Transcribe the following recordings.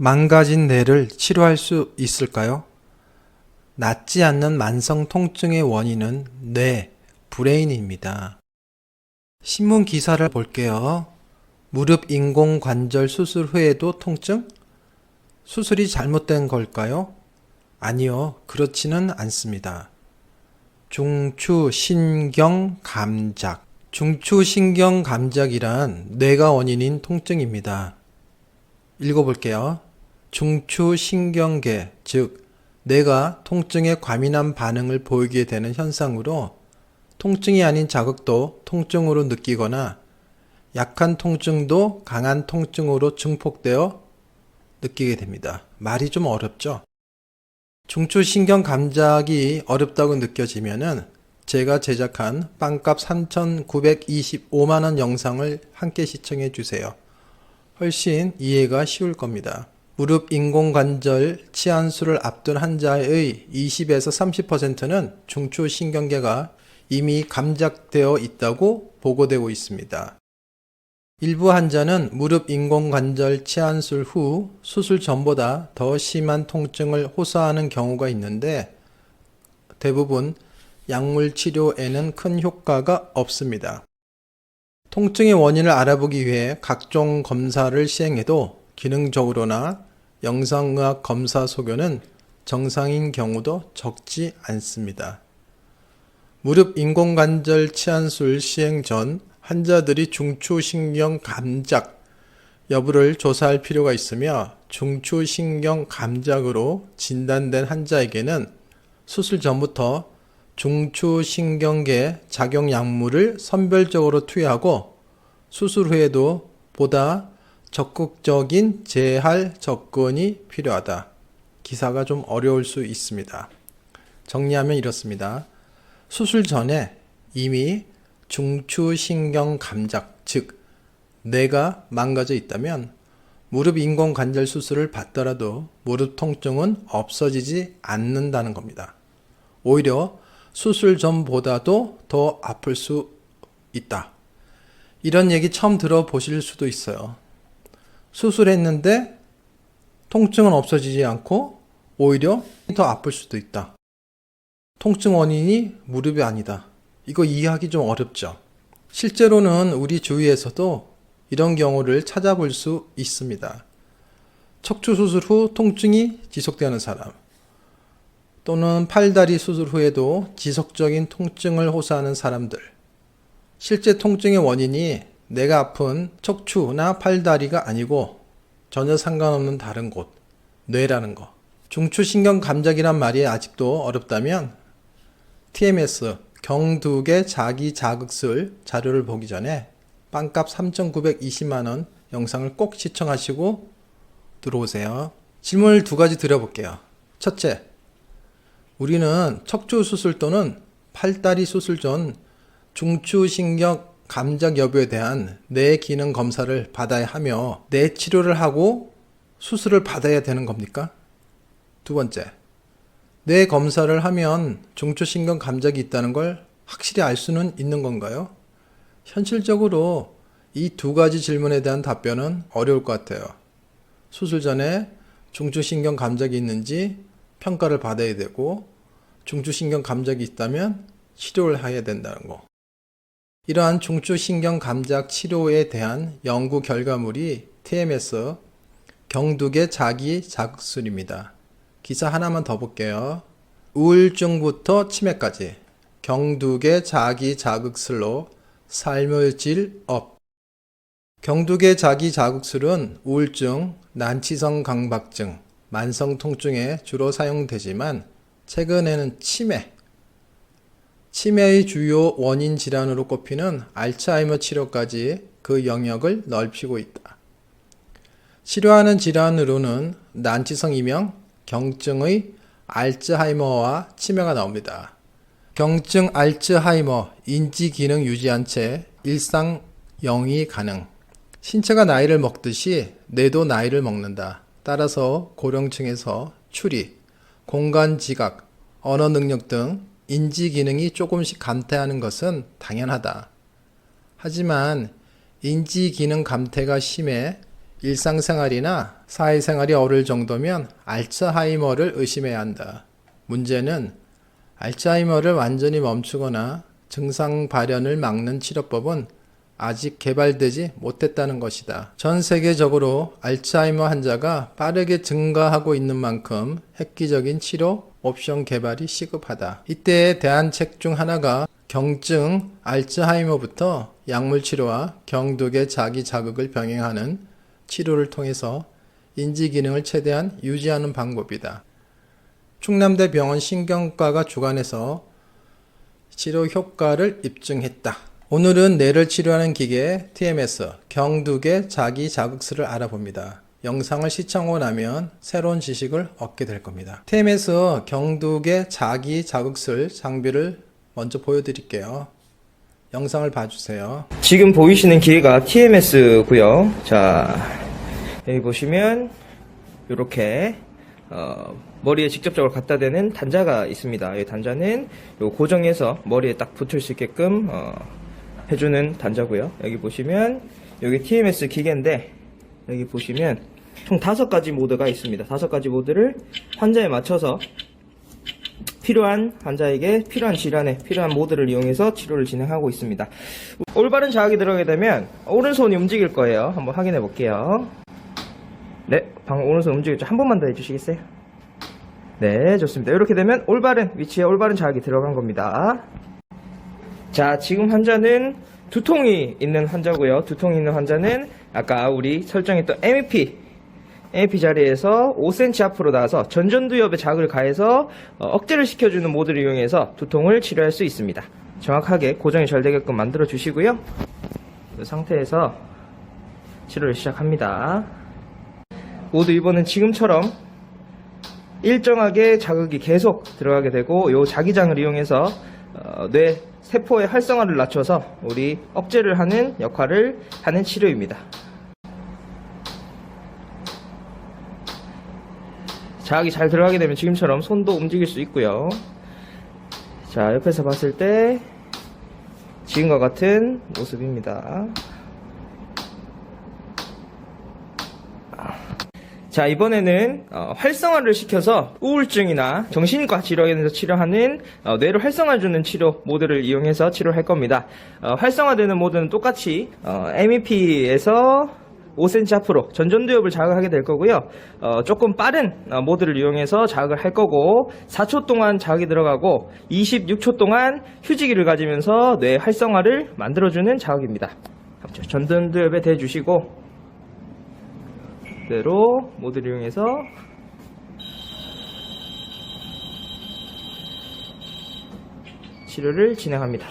망가진 뇌를 치료할 수 있을까요? 낫지 않는 만성 통증의 원인은 뇌, 브레인입니다. 신문 기사를 볼게요. 무릎 인공관절 수술 후에도 통증? 수술이 잘못된 걸까요? 아니요, 그렇지는 않습니다. 중추신경감작. 중추신경감작이란 뇌가 원인인 통증입니다. 읽어볼게요. 중추신경계, 즉 뇌가 통증에 과민한 반응을 보이게 되는 현상으로 통증이 아닌 자극도 통증으로 느끼거나 약한 통증도 강한 통증으로 증폭되어 느끼게 됩니다. 말이 좀 어렵죠? 중추신경 감작이 어렵다고 느껴지면은 제가 제작한 빵값 3,925만원 영상을 함께 시청해 주세요. 훨씬 이해가 쉬울 겁니다. 무릎 인공관절 치안수를 앞둔 환자의 20에서 30%는 중추신경계가 이미 감작되어 있다고 보고되고 있습니다. 일부 환자는 무릎 인공관절 치안술 후 수술 전보다 더 심한 통증을 호소하는 경우가 있는데 대부분 약물 치료에는 큰 효과가 없습니다. 통증의 원인을 알아보기 위해 각종 검사를 시행해도 기능적으로나 영상의학 검사 소견은 정상인 경우도 적지 않습니다. 무릎 인공관절 치안술 시행 전 환자들이 중추신경 감작 여부를 조사할 필요가 있으며 중추신경 감작으로 진단된 환자에게는 수술 전부터 중추신경계 작용 약물을 선별적으로 투여하고 수술 후에도 보다 적극적인 재활 접근이 필요하다. 기사가 좀 어려울 수 있습니다. 정리하면 이렇습니다. 수술 전에 이미 중추신경 감작, 즉 뇌가 망가져 있다면 무릎 인공관절 수술을 받더라도 무릎 통증은 없어지지 않는다는 겁니다. 오히려 수술 전보다도 더 아플 수 있다. 이런 얘기 처음 들어보실 수도 있어요. 수술했는데 통증은 없어지지 않고 오히려 더 아플 수도 있다. 통증 원인이 무릎이 아니다. 이거 이해하기 좀 어렵죠. 실제로는 우리 주위에서도 이런 경우를 찾아볼 수 있습니다. 척추 수술 후 통증이 지속되는 사람, 또는 팔다리 수술 후에도 지속적인 통증을 호소하는 사람들. 실제 통증의 원인이 내가 아픈 척추나 팔다리가 아니고 전혀 상관없는 다른 곳, 뇌라는 거. 중추신경 감작이란 말이 아직도 어렵다면 TMS, 경두계 자기 자극술 자료를 보기 전에 빵값 3,920만원 영상을 꼭 시청하시고 들어오세요. 질문을 두 가지 드려볼게요. 첫째, 우리는 척추 수술 또는 팔다리 수술 전 중추신경 감작 여부에 대한 뇌 기능 검사를 받아야 하며 뇌 치료를 하고 수술을 받아야 되는 겁니까? 두 번째, 뇌 검사를 하면 중추신경 감작이 있다는 걸 확실히 알 수는 있는 건가요? 현실적으로 이 두 가지 질문에 대한 답변은 어려울 것 같아요. 수술 전에 중추신경 감작이 있는지 평가를 받아야 되고 중추신경 감작이 있다면 치료를 해야 된다는 거. 이러한 중추신경 감작 치료에 대한 연구 결과물이 TMS, 경두계 자기 자극술입니다. 기사 하나만 더 볼게요. 우울증부터 치매까지 경두계 자기 자극술로 삶의 질 업. 경두계 자기 자극술은 우울증, 난치성 강박증, 만성 통증에 주로 사용되지만 최근에는 치매의 주요 원인 질환으로 꼽히는 알츠하이머 치료까지 그 영역을 넓히고 있다. 치료하는 질환으로는 난치성 이명, 경증의 알츠하이머와 치매가 나옵니다. 경증 알츠하이머, 인지기능 유지한 채 일상 영위 가능. 신체가 나이를 먹듯이 뇌도 나이를 먹는다. 따라서 고령층에서 추리, 공간 지각, 언어 능력 등 인지 기능이 조금씩 감퇴하는 것은 당연하다. 하지만 인지 기능 감퇴가 심해 일상생활이나 사회생활이 어려울 정도면 알츠하이머를 의심해야 한다. 문제는 알츠하이머를 완전히 멈추거나 증상 발현을 막는 치료법은 아직 개발되지 못했다는 것이다. 전 세계적으로 알츠하이머 환자가 빠르게 증가하고 있는 만큼 획기적인 치료 옵션 개발이 시급하다. 이때에 대안책 중 하나가 경증 알츠하이머부터 약물 치료와 경독의 자기 자극을 병행하는 치료를 통해서 인지 기능을 최대한 유지하는 방법이다. 충남대 병원 신경과가 주관해서 치료 효과를 입증했다. 오늘은 뇌를 치료하는 기계 TMS, 경두계 자기 자극술을 알아봅니다. 영상을 시청하고 나면 새로운 지식을 얻게 될 겁니다. TMS 경두계 자기 자극술 장비를 먼저 보여드릴게요. 영상을 봐주세요. 지금 보이시는 기계가 TMS고요. 자, 여기 보시면 이렇게 머리에 직접적으로 갖다 대는 단자가 있습니다. 이 단자는 요 고정해서 머리에 딱 붙을 수 있게끔 해주는 단자고요. 여기 보시면 여기 TMS 기계인데 여기 보시면 총 5가지 모드가 있습니다. 5가지 모드를 환자에 맞춰서 필요한 환자에게 필요한 질환에 필요한 모드를 이용해서 치료를 진행하고 있습니다. 올바른 자극이 들어가게 되면 오른손이 움직일 거예요. 한번 확인해 볼게요. 네, 방금 오른손 움직였죠? 한 번만 더 해주시겠어요? 네, 좋습니다. 이렇게 되면 올바른 위치에 올바른 자극이 들어간 겁니다. 자, 지금 환자는 두통이 있는 환자고요. 두통이 있는 환자는 아까 우리 설정했던 MEP 자리에서 5cm 앞으로 나와서 전전두엽에 자극을 가해서 억제를 시켜주는 모드를 이용해서 두통을 치료할 수 있습니다. 정확하게 고정이 잘 되게끔 만들어 주시고요. 이 상태에서 치료를 시작합니다. 모두 이번엔 지금처럼 일정하게 자극이 계속 들어가게 되고 이 자기장을 이용해서 뇌 세포의 활성화를 낮춰서 우리 억제를 하는 역할을 하는 치료입니다. 자극이 잘 들어가게 되면 지금처럼 손도 움직일 수 있고요. 자, 옆에서 봤을 때 지금과 같은 모습입니다. 자, 이번에는 활성화를 시켜서 우울증이나 정신과 질환에서 치료하는 뇌를 활성화해주는 치료 모드를 이용해서 치료할 겁니다. 활성화되는 모드는 똑같이 MEP에서 5cm 앞으로 전전두엽을 자극하게 될 거고요. 조금 빠른 모드를 이용해서 자극을 할 거고 4초 동안 자극이 들어가고 26초 동안 휴지기를 가지면서 뇌 활성화를 만들어주는 자극입니다. 전전두엽에 대주시고 그대로 모드를 이용해서 치료를 진행합니다.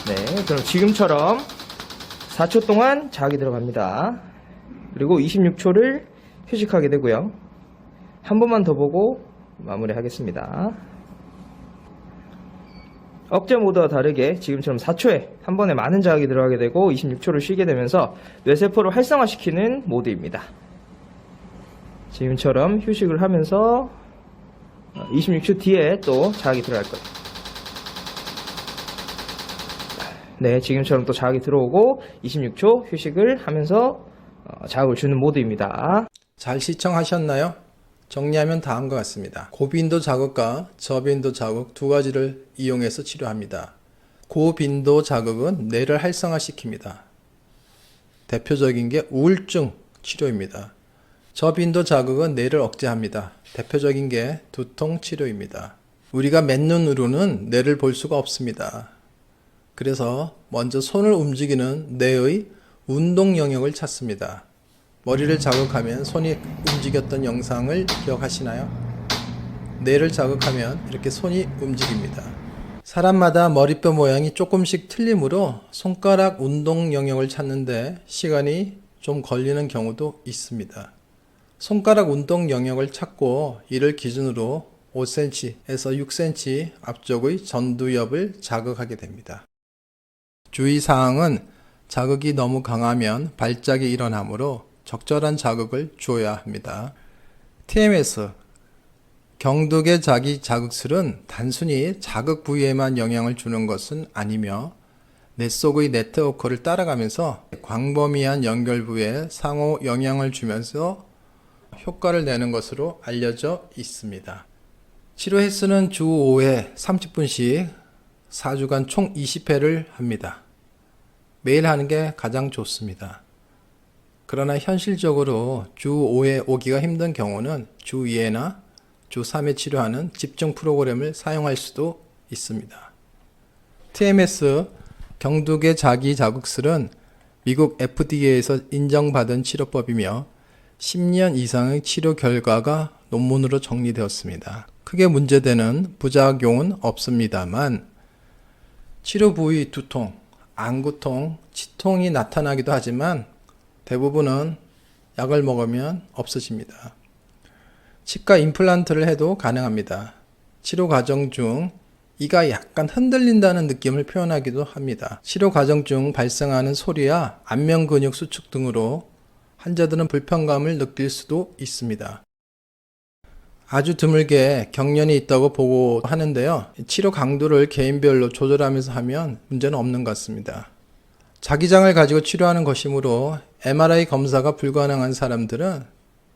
네, 그럼 지금처럼 4초 동안 자극이 들어갑니다. 그리고 26초를 휴식하게 되고요. 한 번만 더 보고 마무리하겠습니다. 억제 모드와 다르게 지금처럼 4초에 한 번에 많은 자극이 들어가게 되고 26초를 쉬게 되면서 뇌세포를 활성화시키는 모드입니다. 지금처럼 휴식을 하면서 26초 뒤에 또 자극이 들어갈 거예요. 네, 지금처럼 또 자극이 들어오고 26초 휴식을 하면서 자극을 주는 모드입니다. 잘 시청하셨나요? 정리하면 다음과 같습니다. 고빈도 자극과 저빈도 자극 두 가지를 이용해서 치료합니다. 고빈도 자극은 뇌를 활성화시킵니다. 대표적인 게 우울증 치료입니다. 저빈도 자극은 뇌를 억제합니다. 대표적인 게 두통 치료입니다. 우리가 맨눈으로는 뇌를 볼 수가 없습니다. 그래서 먼저 손을 움직이는 뇌의 운동 영역을 찾습니다. 머리를 자극하면 손이 움직였던 영상을 기억하시나요? 뇌를 자극하면 이렇게 손이 움직입니다. 사람마다 머리뼈 모양이 조금씩 틀리므로 손가락 운동 영역을 찾는데 시간이 좀 걸리는 경우도 있습니다. 손가락 운동 영역을 찾고 이를 기준으로 5cm에서 6cm 앞쪽의 전두엽을 자극하게 됩니다. 주의사항은 자극이 너무 강하면 발작이 일어나므로 적절한 자극을 주어야 합니다. TMS, 경두계 자기 자극술은 단순히 자극 부위에만 영향을 주는 것은 아니며 뇌 속의 네트워크를 따라가면서 광범위한 연결부에 상호 영향을 주면서 효과를 내는 것으로 알려져 있습니다. 치료 횟수는 주 5회 30분씩 4주간 총 20회를 합니다. 매일 하는 게 가장 좋습니다. 그러나 현실적으로 주 5회 오기가 힘든 경우는 주 2회나 주 3회 치료하는 집중 프로그램을 사용할 수도 있습니다. TMS 경두계 자기 자극술은 미국 FDA에서 인정받은 치료법이며 10년 이상의 치료 결과가 논문으로 정리되었습니다. 크게 문제되는 부작용은 없습니다만 치료 부위 두통, 안구통, 치통이 나타나기도 하지만 대부분은 약을 먹으면 없어집니다. 치과 임플란트를 해도 가능합니다. 치료 과정 중 이가 약간 흔들린다는 느낌을 표현하기도 합니다. 치료 과정 중 발생하는 소리와 안면 근육 수축 등으로 환자들은 불편감을 느낄 수도 있습니다. 아주 드물게 경련이 있다고 보고하는데요. 치료 강도를 개인별로 조절하면서 하면 문제는 없는 것 같습니다. 자기장을 가지고 치료하는 것이므로 MRI 검사가 불가능한 사람들은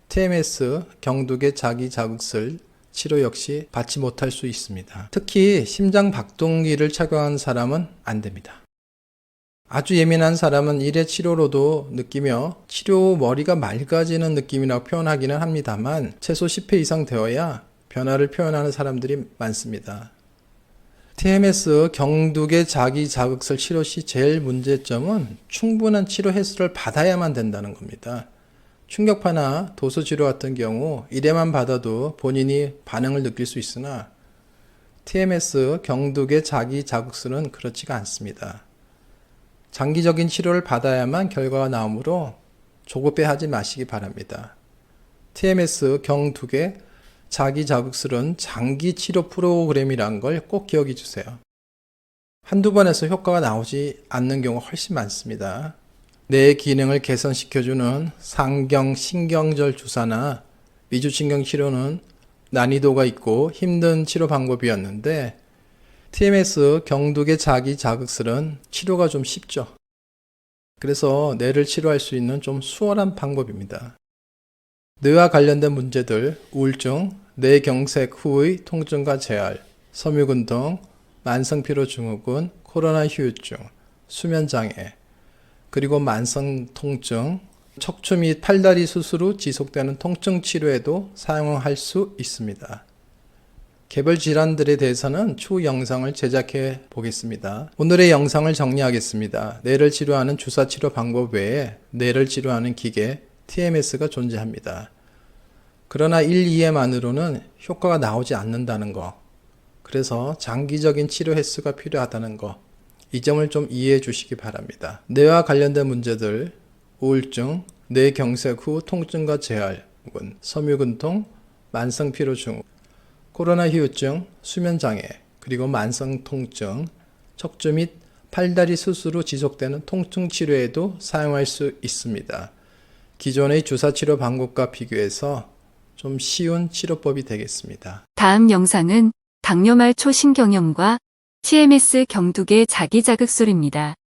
TMS 경두계 자기 자극술 치료 역시 받지 못할 수 있습니다. 특히 심장 박동기를 착용한 사람은 안 됩니다. 아주 예민한 사람은 1회 치료로도 느끼며 치료 후 머리가 맑아지는 느낌이라고 표현하기는 합니다만 최소 10회 이상 되어야 변화를 표현하는 사람들이 많습니다. TMS 경두계 자기 자극술 치료 시 제일 문제점은 충분한 치료 횟수를 받아야만 된다는 겁니다. 충격파나 도수치료 같은 경우 1회만 받아도 본인이 반응을 느낄 수 있으나 TMS 경두계 자기 자극술은 그렇지가 않습니다. 장기적인 치료를 받아야만 결과가 나오므로 조급해하지 마시기 바랍니다. TMS 경두계 자기 자극술은 장기 치료 프로그램이란 걸 꼭 기억해 주세요. 한두 번에서 효과가 나오지 않는 경우가 훨씬 많습니다. 뇌 기능을 개선시켜주는 상경신경절 주사나 미주신경 치료는 난이도가 있고 힘든 치료 방법이었는데 TMS 경두계 자기 자극술은 치료가 좀 쉽죠. 그래서 뇌를 치료할 수 있는 좀 수월한 방법입니다. 뇌와 관련된 문제들, 우울증, 뇌경색 후의 통증과 재활, 섬유근통, 만성피로증후군, 코로나 후유증, 수면장애, 그리고 만성 통증, 척추 및 팔다리 수술 후 지속되는 통증 치료에도 사용할 수 있습니다. 개별 질환들에 대해서는 추후 영상을 제작해 보겠습니다. 오늘의 영상을 정리하겠습니다. 뇌를 치료하는 주사 치료 방법 외에 뇌를 치료하는 기계 TMS가 존재합니다. 그러나 1, 2회만으로는 효과가 나오지 않는다는 거, 그래서 장기적인 치료 횟수가 필요하다는 거, 이 점을 좀 이해해 주시기 바랍니다. 뇌와 관련된 문제들, 우울증, 뇌경색 후 통증과 재활, 혹은 섬유근통, 만성피로증, 코로나 후유증, 수면장애, 그리고 만성통증, 척추 및 팔다리 수술 후 지속되는 통증 치료에도 사용할 수 있습니다. 기존의 주사치료 방법과 비교해서 좀 쉬운 치료법이 되겠습니다. 다음 영상은 당뇨말 초신경염과 TMS 경두계 자기자극술입니다.